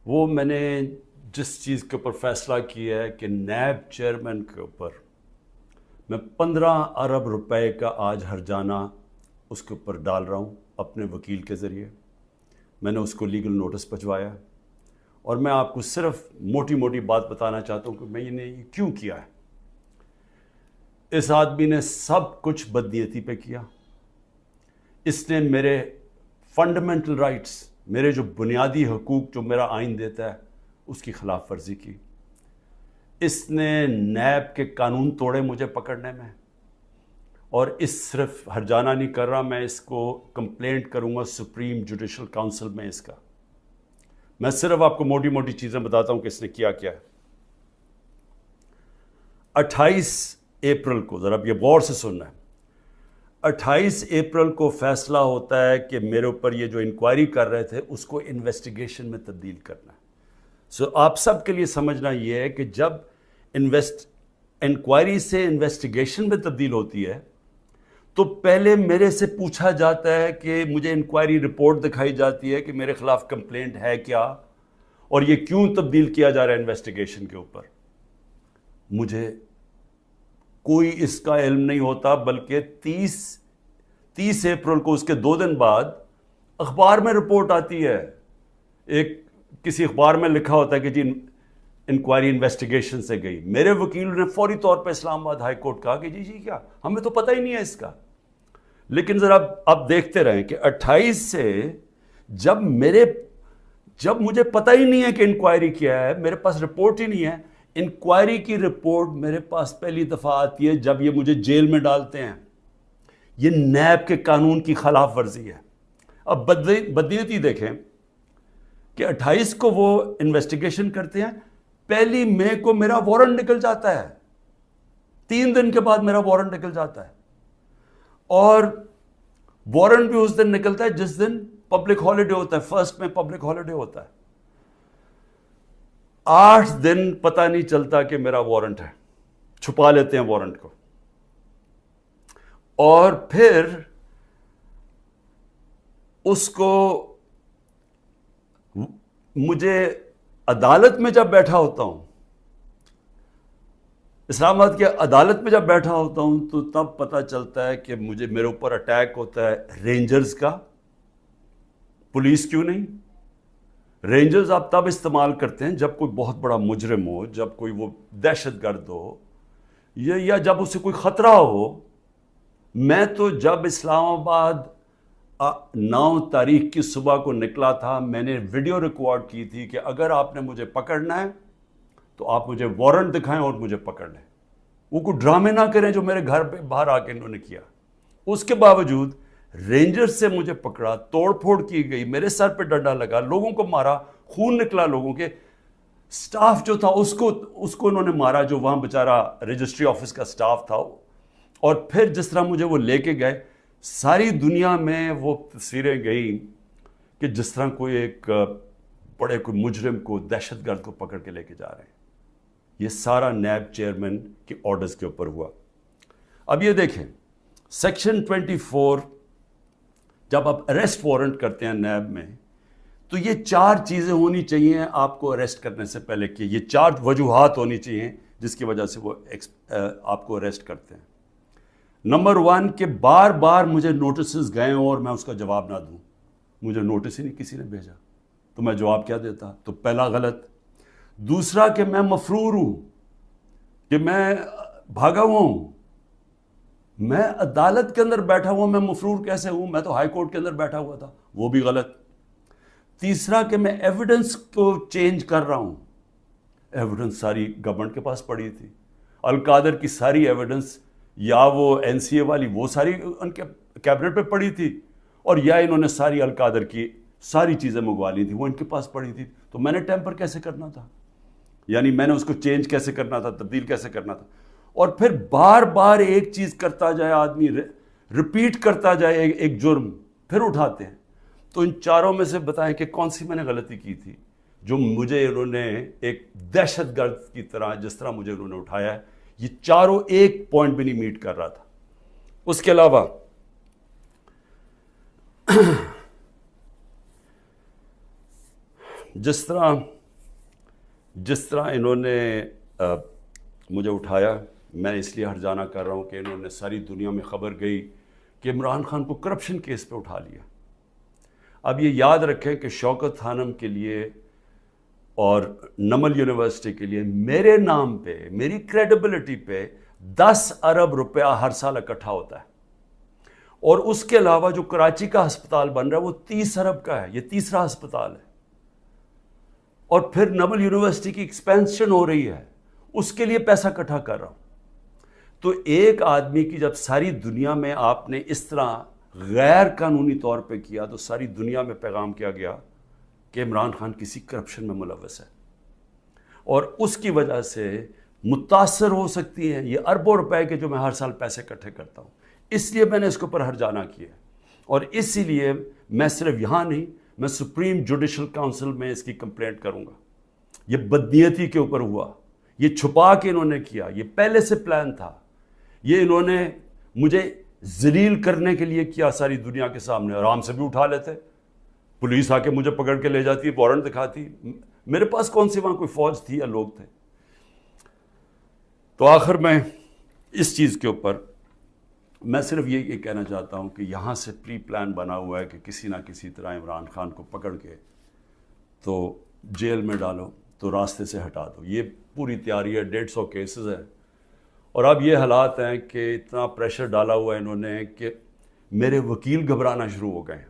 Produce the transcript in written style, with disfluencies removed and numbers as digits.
وہ میں نے جس چیز کے اوپر فیصلہ کیا ہے کہ نیب چیئرمین کے اوپر میں 15 ارب روپے کا آج ہرجانہ اس کے اوپر ڈال رہا ہوں اپنے وکیل کے ذریعے. میں نے اس کو لیگل نوٹس بھجوایا اور میں آپ کو صرف موٹی موٹی بات بتانا چاہتا ہوں کہ میں نے یہ کیوں کیا ہے. اس آدمی نے سب کچھ بدنیتی پہ کیا. اس نے میرے فنڈامنٹل رائٹس، میرے جو بنیادی حقوق جو میرا آئین دیتا ہے، اس کی خلاف ورزی کی. اس نے نیب کے قانون توڑے مجھے پکڑنے میں. اور اس صرف ہرجانہ نہیں کر رہا، میں اس کو کمپلینٹ کروں گا سپریم جوڈیشل کاؤنسل میں اس کا. میں صرف آپ کو موٹی موٹی چیزیں بتاتا ہوں کہ اس نے کیا کیا ہے. 28 اپریل کو، ذرا یہ غور سے سننا ہے، 28 اپریل کو فیصلہ ہوتا ہے کہ میرے اوپر یہ جو انکوائری کر رہے تھے اس کو انویسٹیگیشن میں تبدیل کرنا ہے. آپ سب کے لیے سمجھنا یہ ہے کہ جب انکوائری سے انویسٹیگیشن میں تبدیل ہوتی ہے تو پہلے میرے سے پوچھا جاتا ہے کہ مجھے انکوائری رپورٹ دکھائی جاتی ہے کہ میرے خلاف کمپلینٹ ہے کیا اور یہ کیوں تبدیل کیا جا رہا ہے انویسٹیگیشن کے اوپر. مجھے کوئی اس کا علم نہیں ہوتا، بلکہ 30 اپریل کو اس کے 2 دن بعد اخبار میں رپورٹ آتی ہے. کسی اخبار میں لکھا ہوتا ہے کہ جی انکوائری انویسٹیگیشن سے گئی. میرے وکیل نے فوری طور پہ اسلام آباد ہائی کورٹ کہا کہ جی کیا، ہمیں تو پتہ ہی نہیں ہے اس کا. لیکن ذرا آپ دیکھتے رہیں کہ 28 سے جب مجھے پتہ ہی نہیں ہے کہ انکوائری کیا ہے، میرے پاس رپورٹ ہی نہیں ہے. انکوائری کی رپورٹ میرے پاس پہلی دفعہ آتی ہے جب یہ مجھے جیل میں ڈالتے ہیں. یہ نیب کے قانون کی خلاف ورزی ہے. اب بدنیتی دیکھیں کہ 28 کو وہ انویسٹیگیشن کرتے ہیں، 1 مئی کو میرا وارنٹ نکل جاتا ہے. 3 دن کے بعد میرا وارنٹ نکل جاتا ہے. اور وارنٹ بھی اس دن نکلتا ہے جس دن پبلک ہالیڈے ہوتا ہے، 1 میں پبلک ہالیڈے ہوتا ہے. 8 دن پتہ نہیں چلتا کہ میرا وارنٹ ہے، چھپا لیتے ہیں وارنٹ کو. اور پھر اس کو مجھے عدالت میں جب بیٹھا ہوتا ہوں، اسلام آباد کی عدالت میں جب بیٹھا ہوتا ہوں تو تب پتہ چلتا ہے کہ میرے اوپر اٹیک ہوتا ہے رینجرز کا. پولیس کیوں نہیں؟ رینجرز آپ تب استعمال کرتے ہیں جب کوئی بہت بڑا مجرم ہو، جب کوئی وہ دہشت گرد ہو یا جب اسے کوئی خطرہ ہو. میں تو جب اسلام آباد 9 تاریخ کی صبح کو نکلا تھا، میں نے ویڈیو ریکارڈ کی تھی کہ اگر آپ نے مجھے پکڑنا ہے تو آپ مجھے وارنٹ دکھائیں اور مجھے پکڑ لیں. وہ کوئی ڈرامے نہ کریں جو میرے گھر پہ باہر آ کے انہوں نے کیا. اس کے باوجود رینجر سے مجھے پکڑا، توڑ پھوڑ کی گئی، میرے سر پہ ڈنڈا لگا، لوگوں کو مارا، خون نکلا لوگوں کے. سٹاف جو تھا اس کو انہوں نے مارا، جو وہاں بیچارہ رجسٹری آفس کا سٹاف تھا. اور پھر جس طرح مجھے وہ لے کے گئے، ساری دنیا میں وہ تصویریں گئیں کہ جس طرح کوئی مجرم کو، دہشت گرد کو پکڑ کے لے کے جا رہے ہیں. یہ سارا نیب چیئرمین کے آرڈرز کے اوپر ہوا. اب یہ دیکھیں، سیکشن 24 جب آپ اریسٹ وارنٹ کرتے ہیں نیب میں تو یہ 4 چیزیں ہونی چاہیے آپ کو اریسٹ کرنے سے پہلے. کہ یہ 4 وجوہات ہونی چاہیے جس کی وجہ سے وہ آپ کو اریسٹ کرتے ہیں. نمبر 1 کہ بار بار مجھے نوٹسز گئے ہوں اور میں اس کا جواب نہ دوں. مجھے نوٹس ہی نہیں کسی نے بھیجا تو میں جواب کیا دیتا؟ تو پہلا غلط. دوسرا کہ میں مفرور ہوں، کہ میں بھاگا ہوا ہوں. میں عدالت کے اندر بیٹھا ہوا، میں مفرور کیسے ہوں؟ میں تو ہائی کورٹ کے اندر بیٹھا ہوا تھا. وہ بھی غلط. تیسرا کہ میں ایویڈنس کو چینج کر رہا ہوں. ایویڈنس ساری گورنمنٹ کے پاس پڑی تھی. القادر کی ساری ایویڈنس، یا وہ این سی اے والی، وہ ساری ان کے کیبنٹ پہ پڑی تھی، اور یا انہوں نے ساری القادر کی ساری چیزیں منگوا لی تھی، وہ ان کے پاس پڑی تھی. تو میں نے ٹیمپر کیسے کرنا تھا؟ یعنی میں نے اس کو چینج کیسے کرنا تھا، تبدیل کیسے کرنا تھا؟ اور پھر بار بار ایک چیز کرتا جائے آدمی، ریپیٹ کرتا جائے ایک جرم، پھر اٹھاتے ہیں. تو ان 4 میں سے بتائیں کہ کون سی میں نے غلطی کی تھی جو مجھے انہوں نے ایک دہشت گرد کی طرح، جس طرح مجھے انہوں نے اٹھایا ہے، یہ 4 ایک پوائنٹ بھی نہیں میٹ کر رہا تھا. اس کے علاوہ جس طرح جس طرح انہوں نے مجھے اٹھایا، میں اس لیے ہرجانہ کر رہا ہوں کہ انہوں نے ساری دنیا میں خبر گئی کہ عمران خان کو کرپشن کیس پہ اٹھا لیا۔ اب یہ یاد رکھیں کہ شوکت خانم کے لیے اور نمل یونیورسٹی کے لیے میرے نام پہ، میری کریڈیبلٹی پہ 10 ارب روپیہ ہر سال اکٹھا ہوتا ہے، اور اس کے علاوہ جو کراچی کا ہسپتال بن رہا ہے وہ 30 ارب کا ہے، یہ تیسرا ہسپتال ہے، اور پھر نمل یونیورسٹی کی ایکسپینشن ہو رہی ہے، اس کے لیے پیسہ اکٹھا کر رہا ہوں۔ تو ایک آدمی کی جب ساری دنیا میں آپ نے اس طرح غیر قانونی طور پہ کیا تو ساری دنیا میں پیغام کیا گیا کہ عمران خان کسی کرپشن میں ملوث ہے، اور اس کی وجہ سے متاثر ہو سکتی ہیں یہ اربوں روپے کے جو میں ہر سال پیسے اکٹھے کرتا ہوں۔ اس لیے میں نے اس کے اوپر ہرجانہ کیا، اور اسی لیے میں صرف یہاں نہیں، میں سپریم جوڈیشل کاؤنسل میں اس کی کمپلینٹ کروں گا۔ یہ بدنیتی کے اوپر ہوا، یہ چھپا کے انہوں نے کیا، یہ پہلے سے پلان تھا، یہ انہوں نے مجھے ذلیل کرنے کے لیے کیا ساری دنیا کے سامنے۔ آرام سے بھی اٹھا لیتے، پولیس آ کے مجھے پکڑ کے لے جاتی، وارنٹ دکھاتی، میرے پاس کون سی وہاں کوئی فوج تھی یا لوگ تھے؟ تو آخر میں اس چیز کے اوپر میں صرف یہ کہنا چاہتا ہوں کہ یہاں سے پری پلان بنا ہوا ہے کہ کسی نہ کسی طرح عمران خان کو پکڑ کے تو جیل میں ڈالو، تو راستے سے ہٹا دو۔ یہ پوری تیاری ہے، 150 کیسز ہیں، اور اب یہ حالات ہیں کہ اتنا پریشر ڈالا ہوا ہے انہوں نے کہ میرے وکیل گھبرانا شروع ہو گئے ہیں۔